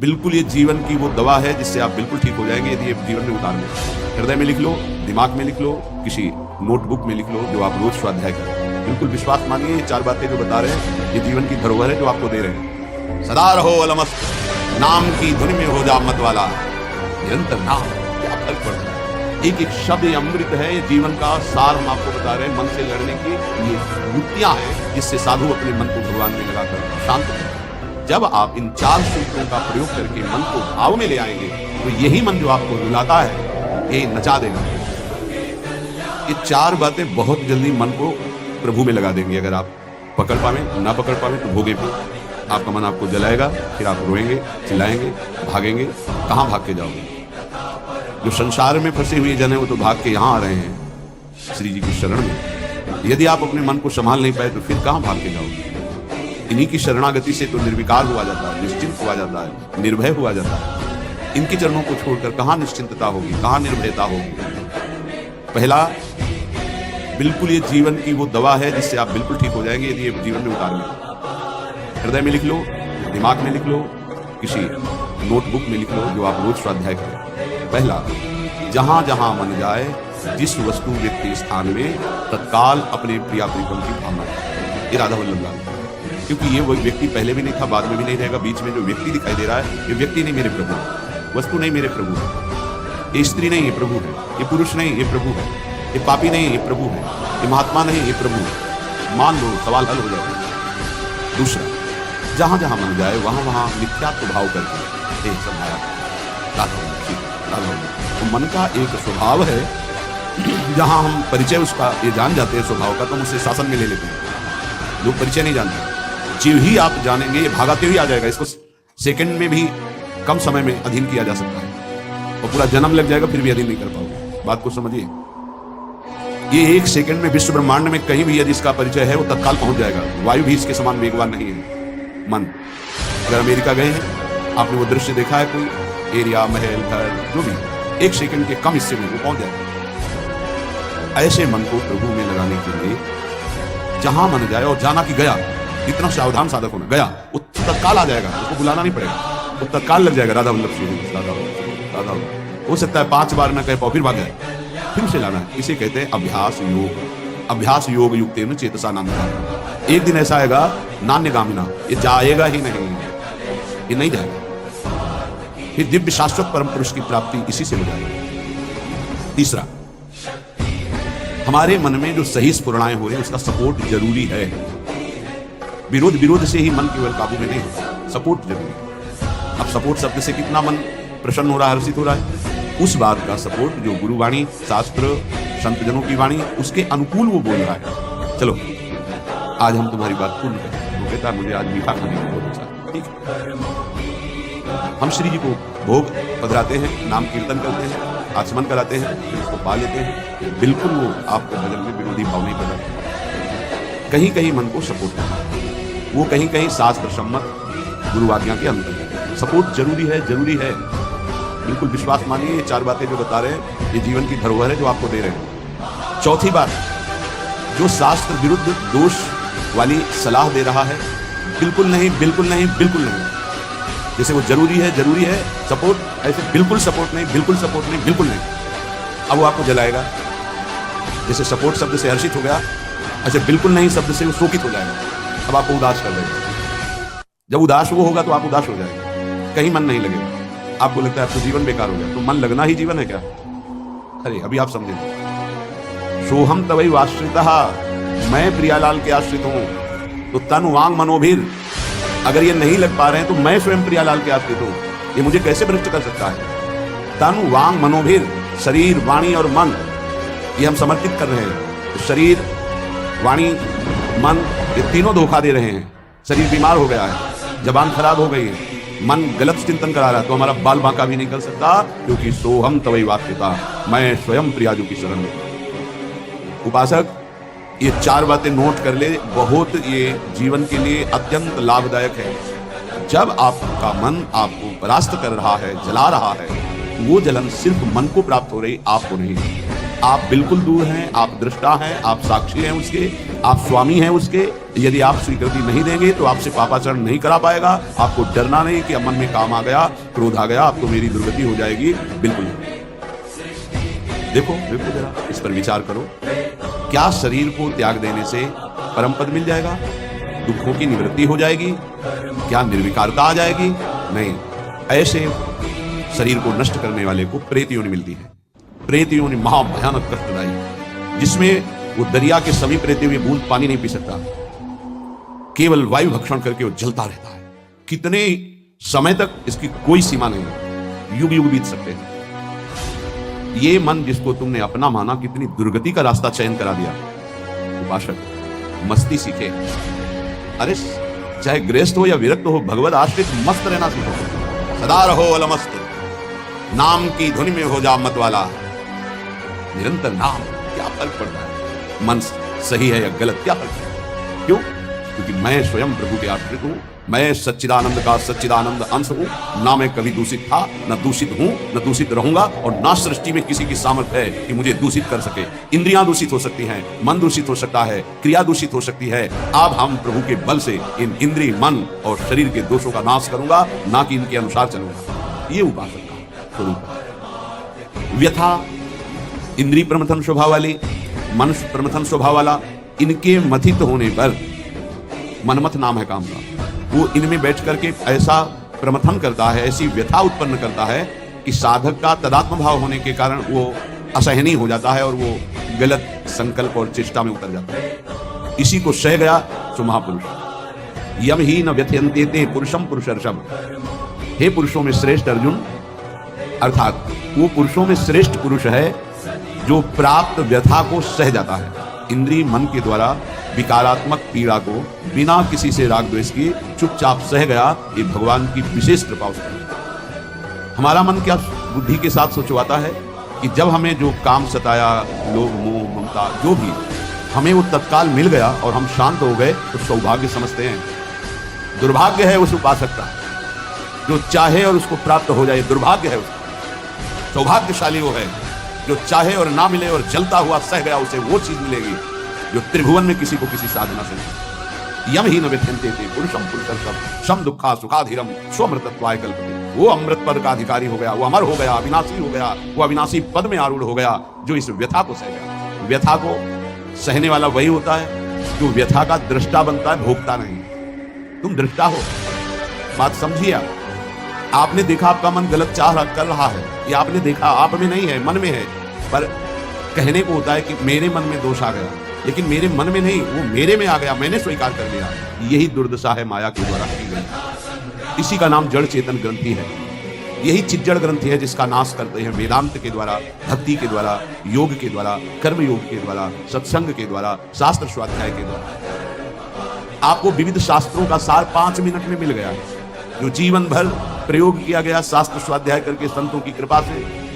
बिल्कुल ये जीवन की वो दवा है जिससे आप बिल्कुल ठीक हो जाएंगे यदि ये जीवन में उतार लें। हृदय में लिख लो, दिमाग में लिख लो, किसी नोटबुक में लिख लो, जो आप रोज स्वाध्याय करें। बिल्कुल विश्वास मानिए, ये 4 बातें जो बता रहे हैं ये जीवन की धरोहर है जो आपको दे रहे हैं। सदा रहो अलमस्त, नाम की धुन में हो जा मत वाला, निरंतर नाम, क्या फर्क पड़ता है। एक एक शब्द ये अमृत है, ये जीवन का सार हम आपको बता रहे हैं। मन से लड़ने की ये युक्तियां हैं जिससे साधु अपने मन को भगवान में लगाकर शांत करते हैं। जब आप इन 4 सूत्रों का प्रयोग करके मन को भाव में ले आएंगे तो यही मन जो आपको रुलाता है ये नचा देगा। ये 4 बातें बहुत जल्दी मन को प्रभु में लगा देंगे। अगर आप पकड़ पावे, ना पकड़ पावे तो भोगे भी। आपका मन आपको जलाएगा, फिर आप रोएंगे, चिल्लाएंगे, भागेंगे। कहाँ भाग के जाओगे? जो संसार में फंसे हुए जन है वो तो भाग के यहाँ आ रहे हैं श्री जी की शरण में। यदि आप अपने मन को संभाल नहीं पाए तो फिर कहाँ भाग के जाओगे? इन्हीं की शरणागति से तो निर्विकार हुआ जाता है, निश्चिंत हुआ जाता है, निर्भय हुआ जाता है। इनके चरणों को छोड़कर कहाँ निश्चिंतता होगी, कहाँ निर्भयता होगी? पहला, बिल्कुल ये जीवन की वो दवा है जिससे आप बिल्कुल ठीक हो जाएंगे यदि ये जीवन में उतार लें। हृदय में लिख लो, दिमाग में लिख लो, किसी नोटबुक में लिख लो, जो आप रोज स्वाध्याय करें। पहला, जहां जहां मन जाए, जिस वस्तु व्यक्ति स्थान में तत्काल अपने प्रिया प्रीतम की भावना है। ये राधा वल्लभ लाल, क्योंकि ये वो व्यक्ति पहले भी नहीं था, बाद में भी नहीं रहेगा। बीच में जो व्यक्ति दिखाई दे रहा है ये व्यक्ति नहीं, मेरे प्रभु है। वस्तु नहीं, मेरे प्रभु है। ये स्त्री नहीं, ये प्रभु है। ये पुरुष नहीं, ये प्रभु है। ये पापी नहीं, ये प्रभु है। ये महात्मा नहीं, ये प्रभु है। मान लो, सवाल हल हो जाएगा। दूसरा, जहां जहां मन जाए वहां वहां मिथ्यात्व भाव करके तो मन का एक स्वभाव है, जहां हम परिचय उसका ये जान जाते हैं स्वभाव का, तो हम उसे शासन में ले लेते हैं। लोग परिचय नहीं जानते, जीव ही आप जानेंगे, ये भागाते हुए आ जाएगा। इसको सेकंड में भी कम समय में अधीन किया जा सकता है और पूरा जन्म लग जाएगा फिर भी अधीन नहीं कर पाओगे। बात को समझिए। ये 1 सेकंड में विश्व ब्रह्मांड में कहीं भी यदि इसका परिचय है वो तत्काल पहुंच जाएगा। वायु भी इसके समान वेगवान नहीं है। मन, अगर अमेरिका गए हैं, आपने वो दृश्य देखा है, कोई एरिया, महल, घर, जो भी 1 सेकंड के कम हिस्से में वो पहुंच जाएगा। ऐसे मन को प्रभु में लगाने के लिए जहां मन जाए, और जाना कि गया, इतना सावधान साधक होना, गया वो तत्काल आ जाएगा, उसको बुलाना नहीं पड़ेगा, वो तत्काल लग जाएगा। राधा वल्लभ श्री राधा हो सकता है 5 बार न कह पाओ, फिर भाग जाए, फिर उसे लाना है। इसे कहते हैं अभ्यास योग। अभ्यास योग युक्तेन चेतसा नान्यगामिना। एक दिन ऐसा आएगा नान्यगामिना, ये जाएगा ही नहीं, ये नहीं जाएगा। फिर दिव्य शाश्वत परम पुरुष की प्राप्ति इसी से हो जाएगी। तीसरा, हमारे मन में जो सही स्फुरणाएं हो रही है उसका सपोर्ट जरूरी है। विरोध से ही मन केवल काबू में नहीं होता, सपोर्ट जरूरी है। अब सपोर्ट शब्द से कितना मन प्रसन्न हो रहा है, हर्षित हो रहा है, उस बात का सपोर्ट जो गुरुवाणी, शास्त्र, संत जनों की वाणी, उसके अनुकूल वो बोल रहा है। चलो आज हम तुम्हारी बात पूर्ण करें। वो कहता मुझे आज मीठा खाने को बहुत अच्छा, ठीक है। हम श्री जी को भोग पधराते हैं, नाम कीर्तन करते हैं, आचमन कराते हैं, फिर उसको पा लेते हैं। बिल्कुल वो आपको भजन में विरोधी भाव नहीं पैदा। कहीं कहीं मन को सपोर्ट करना है, वो कहीं कहीं शास्त्र सम्मत गुरु आज्ञा के अंतर है। सपोर्ट जरूरी है, जरूरी है। बिल्कुल विश्वास मानिए, ये 4 बातें जो बता रहे हैं ये जीवन की धरोहर है जो आपको दे रहे हैं। चौथी बात, जो शास्त्र विरुद्ध दोष वाली सलाह दे रहा है, बिल्कुल नहीं, बिल्कुल नहीं, बिल्कुल नहीं। जैसे वो जरूरी है सपोर्ट, ऐसे बिल्कुल सपोर्ट नहीं, बिल्कुल सपोर्ट नहीं, बिल्कुल नहीं। अब वो आपको जलाएगा। जैसे सपोर्ट शब्द से हर्षित हो गया, ऐसे बिल्कुल नहीं शब्द से वो शोकित हो जाएगा। अब आपको उदास कर देगा। जब उदास वो होगा तो आप उदास हो जाएंगे, कहीं मन नहीं लगेगा। आपको लगता है आपको जीवन बेकार हो गया, तो मन लगना ही जीवन है क्या? अरे अभी आप समझे, सोहम तवै वाश्रितः, मैं प्रियालाल के आश्रित हूं। तो तन वांग मनोभिर, अगर ये नहीं लग पा रहे हैं तो मैं स्वयं प्रियालाल के आश्रित हूं। ये मुझे कैसे भ्रष्ट कर सकता है? तन वांग मनोभिर, शरीर, वाणी और मन, ये हम समर्पित कर रहे हैं। तो शरीर, वाणी, मन, ये तीनों धोखा दे रहे हैं। शरीर बीमार हो गया है, जबान खराब हो गई है, मन गलत चिंतन करा रहा है, तो हमारा बाल बांका भी नहीं कर सकता, क्योंकि सोहम तवै वाक्यता, मैं स्वयं प्रियाजू की शरण में। उपासक ये 4 बातें नोट कर ले, बहुत ये जीवन के लिए अत्यंत लाभदायक है। जब आपका मन आपको परास्त कर रहा है, जला रहा है, वो जलन सिर्फ मन को प्राप्त हो रही, आपको नहीं। आप बिल्कुल दूर हैं, आप दृष्टा हैं, आप साक्षी हैं उसके, आप स्वामी हैं उसके। यदि आप स्वीकृति नहीं देंगे तो आपसे पापाचरण नहीं करा पाएगा। आपको डरना नहीं कि मन में काम आ गया, क्रोध आ गया, आपको मेरी दुर्गति हो जाएगी, बिल्कुल नहीं। देखो देखो जरा इस पर विचार करो। क्या शरीर को त्याग देने से परम पद मिल जाएगा? दुखों की निवृत्ति हो जाएगी? क्या निर्विकारता आ जाएगी? नहीं। ऐसे शरीर को नष्ट करने वाले को प्रेत योनि मिलती है। प्रेत योनि महाभयानक कष्टदायी, जिसमें वो दरिया के सभी प्रेते हुए बूंद पानी नहीं पी सकता, केवल वायु भक्षण करके वो जलता रहता है। कितने समय तक इसकी कोई सीमा नहीं, युग युग बीत सकते हैं। ये मन जिसको तुमने अपना माना, कितनी दुर्गति का रास्ता चयन करा दिया। उपासक मस्ती सीखे। अरे चाहे गृहस्थ हो या विरक्त हो, भगवत आश्रित मस्त रहना सीखो। सदा रहो अलमस्त, नाम की धुन में हो जा मत वाला। निरंतर नाम, क्या फर्क पड़ता है मन सही है या गलत, क्या फर्क है? क्यों? क्योंकि मैं स्वयं प्रभु के आश्रित हूं। मैं सच्चिदानंद का सच्चिदानंद अंश हूं। ना मैं कभी दूषित था, न दूषित हूं, न दूषित रहूंगा, और ना सृष्टि में किसी की सामर्थ्य है कि मुझे दूषित कर सके। इंद्रियां दूषित हो सकती हैं, मन दूषित हो सकता है, क्रिया दूषित हो सकती है। अब हम प्रभु के बल से इन इंद्रिय, मन और शरीर के दोषों का नाश करूंगा, ना कि इनके अनुसार चलूंगा। ये उपासक का स्वरूप है। व्यथा इंद्रिय प्रमथन स्वभाव वाली, मनुष्य प्रमथन स्वभाव वाला, इनके मथित होने पर, मनमथ नाम है काम का, वो इनमें बैठ करके ऐसा प्रमथन करता है, ऐसी व्यथा उत्पन्न करता है कि साधक का तदात्म भाव होने के कारण वो असहनीय हो जाता है और वो गलत संकल्प और चेष्टा में उतर जाता है। इसी को सह गया सो महापुरुष। यम ही न व्यथयन्ते ते पुरुषम पुरुषर्षभ। हे पुरुषों में श्रेष्ठ अर्जुन, अर्थात वो पुरुषों में श्रेष्ठ पुरुष है जो प्राप्त व्यथा को सह जाता है। इंद्रिय मन के द्वारा विकारात्मक पीड़ा को बिना किसी से राग द्वेष किए चुपचाप सह गया, ये भगवान की विशेष कृपा उसकी। हमारा मन क्या बुद्धि के साथ सोचवाता है कि जब हमें जो काम सताया, लोभ मोह ममता जो भी, हमें वो तत्काल मिल गया और हम शांत हो गए तो सौभाग्य समझते हैं। दुर्भाग्य है उस उपासक का जो चाहे और उसको प्राप्त हो जाए, दुर्भाग्य है उसका। सौभाग्यशाली वो है जो चाहे और ना मिले और जलता हुआ सह गया, उसे वो चीज मिलेगी जो त्रिभुवन में किसी को किसी साधना से नहीं। यम ही न व्यथयन्ते ते पुरुषम पुरुषर्षभ शम दुःखा सुखाधीरम स्वमृतत्वाय कल्पते। वो अमृत पद का अधिकारी हो गया, वो अमर हो गया, अविनाशी हो गया, वो अविनाशी पद में आरूढ़ हो गया जो इस व्यथा को सह गया। व्यथा को सहने वाला वही होता है जो व्यथा का दृष्टा बनता है, भोगता नहीं। तुम दृष्टा हो, बात समझिए। आपने देखा आपका मन गलत चाह कर रहा है, ये आपने देखा, आप में नहीं है, मन में है, पर कहने को होता है कि मेरे मन में दोष आ गया, लेकिन मेरे मन में नहीं, वो मेरे में आ गया, मैंने स्वीकार कर लिया। यही दुर्दशा है माया के द्वारा की गई। इसी का नाम जड़ चेतन ग्रंथि है। यही चिज्जड़ ग्रंथि है जिसका नाश करते हैं वेदांत के द्वारा, भक्ति के द्वारा, योग के द्वारा, कर्म योग के द्वारा, सत्संग के द्वारा, शास्त्र स्वाध्याय के द्वारा। आपको विविध शास्त्रों का सार 5 मिनट में मिल गया है। जो जीवन भर प्रयोग किया गया शास्त्र स्वाध्याय करके संतों की कृपा से,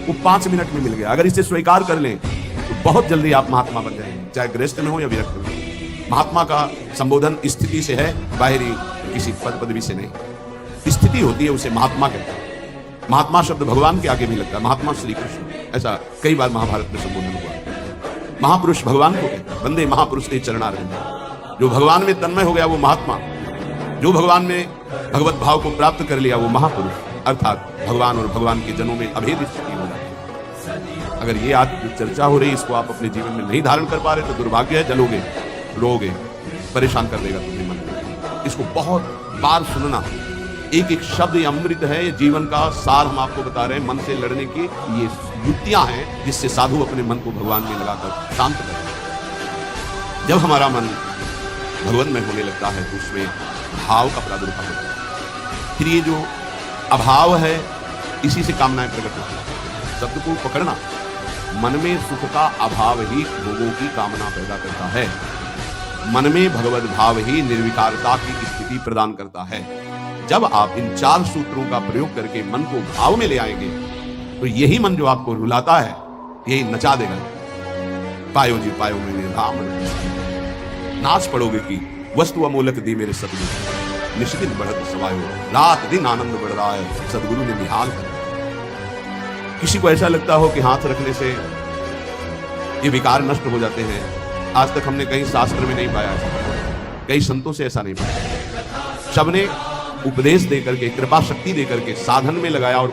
वो 5 मिनट में मिल गया। अगर इसे स्वीकार कर लें तो बहुत जल्दी आप महात्मा बन जाएंगे, चाहे गृहस्थ में हो या विरक्त में। महात्मा का संबोधन स्थिति से है, बाहरी किसी पद पदवी से नहीं। स्थिति होती है, उसे महात्मा कहते हैं। महात्मा शब्द भगवान के आगे भी लगता है, महात्मा श्री कृष्ण, ऐसा कई बार महाभारत में संबोधन हुआ। महापुरुष भगवान को कहते हैं, वंदे महापुरुष के चरणारविंद। जो भगवान में तन्मय हो गया वो महात्मा, जो भगवान में भगवत भाव को प्राप्त कर लिया वो महापुरुष, अर्थात भगवान और भगवान के जनों में अभेद स्थिति हो जाती है। अगर ये आज जो चर्चा हो रही इसको आप अपने जीवन में नहीं धारण कर पा रहे तो दुर्भाग्य है, जलोगे, रोगे, परेशान कर देगा तुम्हें मन। इसको बहुत बार सुनना। एक एक शब्द ये अमृत है, ये जीवन का सार हम आपको बता रहे हैं। मन से लड़ने की ये युक्तियां हैं जिससे साधु अपने मन को भगवान में लगाकर शांत करते हैं। जब हमारा मन भगवान में होने लगता है तो उसमें भाव का प्रादुर्भाव होता है। फिर ये जो अभाव है इसी से कामनाएं प्रकट होती है। शब्द को पकड़ना, मन में सुख का अभाव ही भोगों की कामना पैदा करता है। मन में भगवत भाव ही निर्विकारता की स्थिति प्रदान करता है। जब आप इन 4 सूत्रों का प्रयोग करके मन को भाव में ले आएंगे तो यही मन जो आपको रुलाता है यही नचा देगा। पायो जी पायो मैंने राम, नाच पड़ोगे कि वस्तु अमोलक दी मेरे सदगुरु, निश्चित बढ़त सवायो, रात दिन आनंद बढ़ रहा है, सदगुरु ने निहाल कर दिया। किसी को ऐसा लगता हो कि हाथ रखने से ये विकार नष्ट हो जाते हैं, आज तक हमने कहीं शास्त्र में नहीं पाया ऐसा, कई संतों से ऐसा नहीं पाया। सबने उपदेश देकर के, कृपा शक्ति देकर के साधन में लगाया और